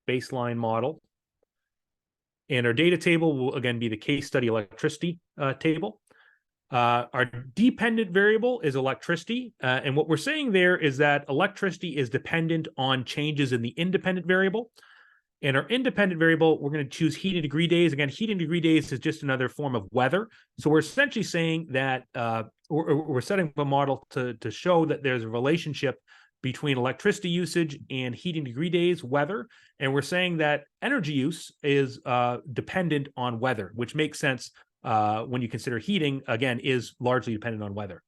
baseline model. And our data table will again be the case study electricity table. Our dependent variable is electricity. And what we're saying there is that electricity is dependent on changes in the independent variable. And our independent variable, we're going to choose heating degree days. Again, heating degree days is just another form of weather. So we're essentially saying that we're setting up a model to show that there's a relationship between electricity usage and heating degree days weather. And we're saying that energy use is dependent on weather, which makes sense when you consider heating, again, is largely dependent on weather.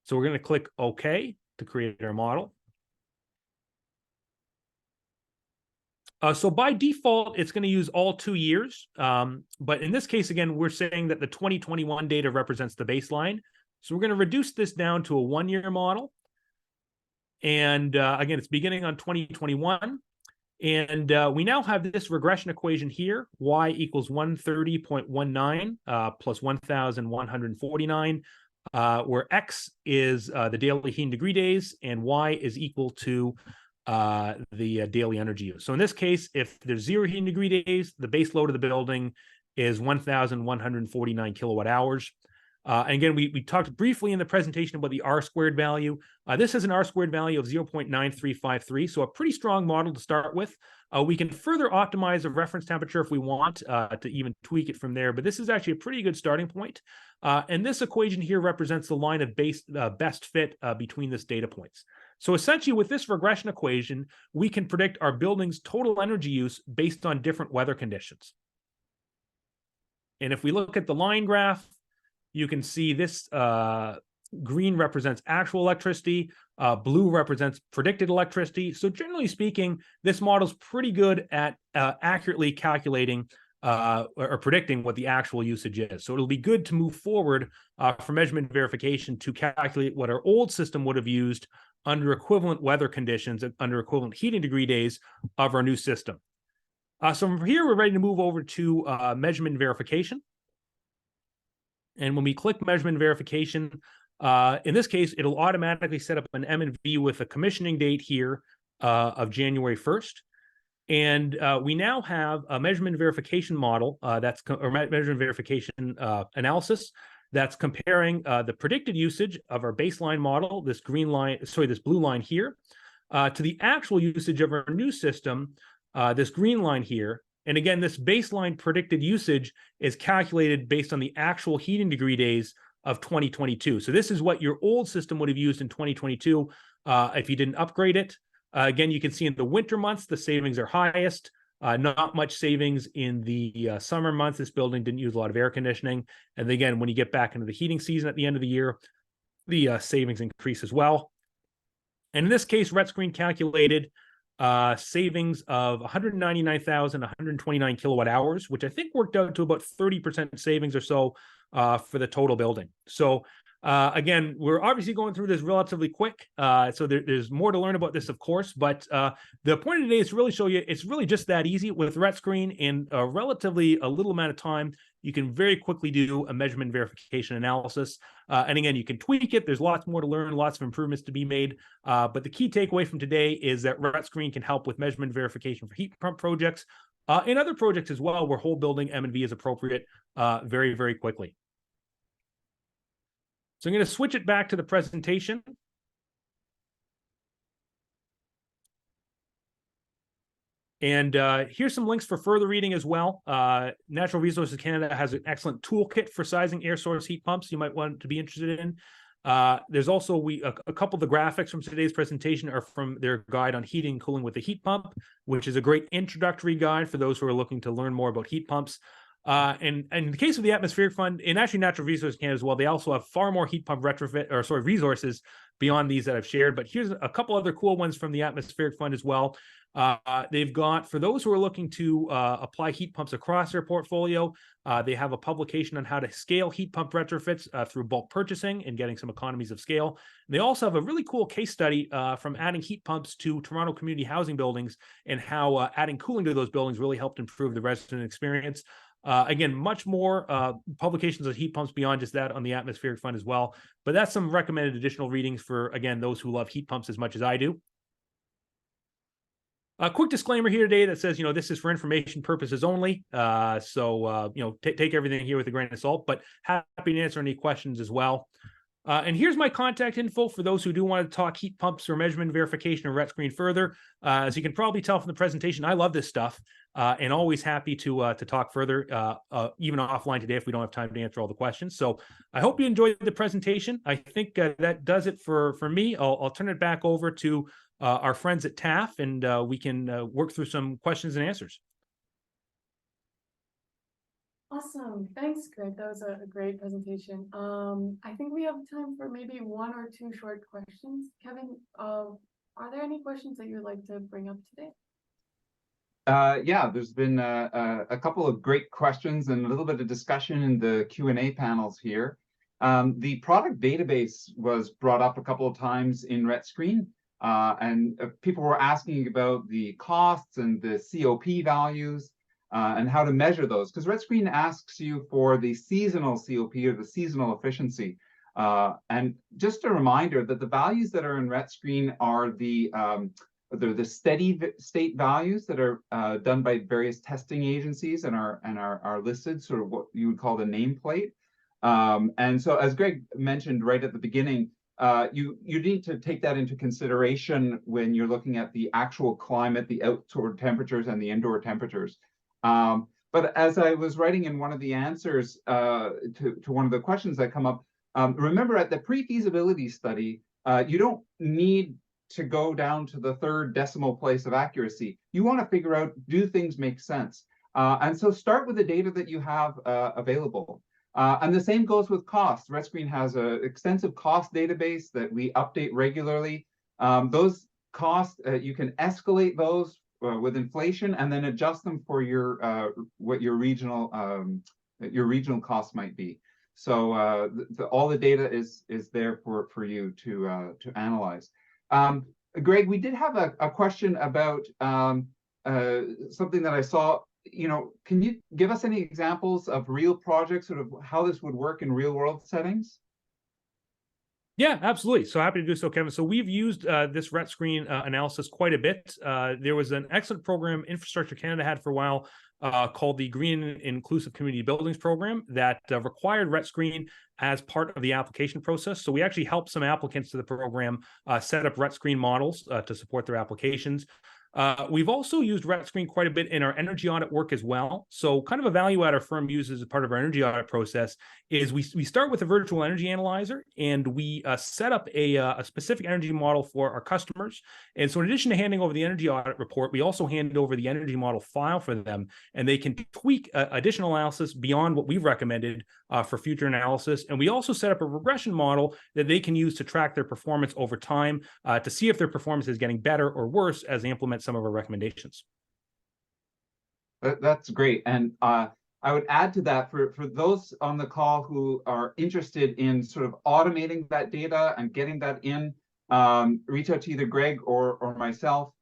So we're going to click OK to create our model. So by default, it's going to use all 2 years. But in this case, again, we're saying that the 2021 data represents the baseline. So we're going to reduce this down to a 1-year model. And again, it's beginning on 2021. And we now have this regression equation here, y equals 130.19 plus 1,149, where x is the daily heating degree days and y is equal to the daily energy use. So in this case, if there's 0 heating degree days, the base load of the building is 1,149 kilowatt hours. And again, we talked briefly in the presentation about the R squared value. This has an R squared value of 0.9353, so a pretty strong model to start with. We can further optimize the reference temperature if we want to even tweak it from there, but this is actually a pretty good starting point. And this equation here represents the line of best fit between this data points. So essentially, with this regression equation, we can predict our building's total energy use based on different weather conditions. And if we look at the line graph, you can see this green represents actual electricity, blue represents predicted electricity. So generally speaking, this model is pretty good at accurately calculating or predicting what the actual usage is. So it'll be good to move forward for measurement verification to calculate what our old system would have used under equivalent weather conditions, under equivalent heating degree days of our new system. So from here, we're ready to move over to measurement verification. And when we click measurement verification, in this case, it'll automatically set up an M&V with a commissioning date here of January 1st. And we now have a measurement verification model or measurement verification analysis that's comparing the predicted usage of our baseline model, this blue line here, to the actual usage of our new system, this green line here. And again, this baseline predicted usage is calculated based on the actual heating degree days of 2022. So this is what your old system would have used in 2022 if you didn't upgrade it. Again, you can see in the winter months, the savings are highest. Not much savings in the summer months. This building didn't use a lot of air conditioning. And again, when you get back into the heating season at the end of the year, the savings increase as well. And in this case, RETscreen calculated savings of 199,129 kilowatt hours, which I think worked out to about 30% savings or so for the total building. So again, we're obviously going through this relatively quick. So there's more to learn about this, of course, but the point of today is to really show you it's really just that easy with RETscreen. In a relatively a little amount of time, you can very quickly do a measurement verification analysis. And again, you can tweak it. There's lots more to learn, lots of improvements to be made. But the key takeaway from today is that RETscreen can help with measurement verification for heat pump projects and other projects as well, where whole building M&V is appropriate very, very quickly. So I'm going to switch it back to the presentation. And here's some links for further reading as well. Natural Resources Canada has an excellent toolkit for sizing air source heat pumps you might want to be interested in. There's also a couple of the graphics from today's presentation are from their guide on heating and cooling with a heat pump, which is a great introductory guide for those who are looking to learn more about heat pumps. And in the case of the Atmospheric Fund, and actually Natural Resources Canada as well, they also have far more heat pump resources beyond these that I've shared. But here's a couple other cool ones from the Atmospheric Fund as well. They've got, for those who are looking to apply heat pumps across their portfolio, they have a publication on how to scale heat pump retrofits through bulk purchasing and getting some economies of scale. They also have a really cool case study from adding heat pumps to Toronto community housing buildings and how adding cooling to those buildings really helped improve the resident experience. Again, much more publications of heat pumps beyond just that on the Atmospheric Fund as well. But that's some recommended additional readings for, again, those who love heat pumps as much as I do. A quick disclaimer here today that says, this is for information purposes only. Take everything here with a grain of salt, but happy to answer any questions as well. And here's my contact info for those who do want to talk heat pumps or measurement verification or RETscreen further. As you can probably tell from the presentation, I love this stuff and always happy to talk further, even offline today if we don't have time to answer all the questions. So I hope you enjoyed the presentation. I think that does it for me. I'll turn it back over to our friends at TAF, and we can work through some questions and answers. Awesome. Thanks, Greg. That was a great presentation. I think we have time for maybe 1 or 2 short questions. Kevin, are there any questions that you'd like to bring up today? Yeah, there's been a couple of great questions and a little bit of discussion in the Q&A panels here. The product database was brought up a couple of times in RETscreen, and people were asking about the costs and the COP values and how to measure those, because RETscreen asks you for the seasonal COP or the seasonal efficiency. And just a reminder that the values that are in RETscreen are they're the steady state values that are done by various testing agencies and are listed, sort of what you would call the nameplate. And so, as Greg mentioned right at the beginning, you need to take that into consideration when you're looking at the actual climate, the outdoor temperatures and the indoor temperatures. But as I was writing in one of the answers to one of the questions that come up, remember at the pre-feasibility study, you don't need to go down to the third decimal place of accuracy. You want to figure out, do things make sense? And so start with the data that you have available. And the same goes with cost. RETscreen has an extensive cost database that we update regularly. Those costs, you can escalate those with inflation and then adjust them for your what your regional costs might be. So all the data is there for you to analyze. Greg, we did have a question about something that I saw. Can you give us any examples of real projects, sort of how this would work in real world settings? Yeah, absolutely. So happy to do so, Kevin. So we've used this RETscreen analysis quite a bit. There was an excellent program Infrastructure Canada had for a while called the Green and Inclusive Community Buildings Program that required RETscreen as part of the application process. So we actually helped some applicants to the program set up RETscreen models to support their applications. We've also used RETscreen quite a bit in our energy audit work as well. So kind of a value add our firm uses as part of our energy audit process is we start with a virtual energy analyzer and we set up a specific energy model for our customers. And so in addition to handing over the energy audit report, we also hand over the energy model file for them, and they can tweak additional analysis beyond what we've recommended for future analysis. And we also set up a regression model that they can use to track their performance over time to see if their performance is getting better or worse as they implement some of our recommendations. That's great. And I would add to that for those on the call who are interested in sort of automating that data and getting that in, reach out to either Greg or myself.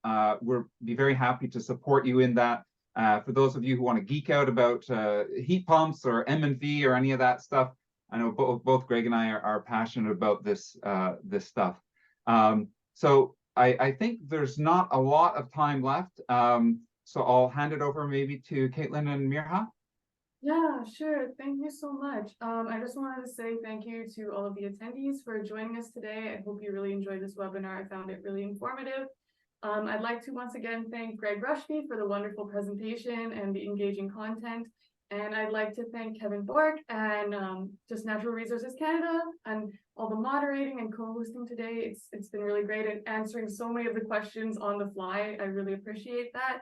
We'll be very happy to support you in that. For those of you who want to geek out about heat pumps or M&V or any of that stuff, I know both Greg and I are passionate about this stuff. So I think there's not a lot of time left. So I'll hand it over maybe to Caitlin and Mirha. Yeah, sure. Thank you so much. I just wanted to say thank you to all of the attendees for joining us today. I hope you really enjoyed this webinar. I found it really informative. I'd like to once again thank Greg Rushby for the wonderful presentation and the engaging content. And I'd like to thank Kevin Bork and just Natural Resources Canada and all the moderating and co-hosting today. It's been really great at answering so many of the questions on the fly. I really appreciate that.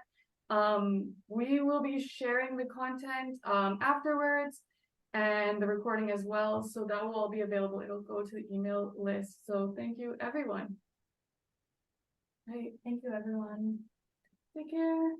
We will be sharing the content afterwards and the recording as well. So that will all be available. It'll go to the email list. So thank you, everyone. Right. Thank you, everyone. Take care.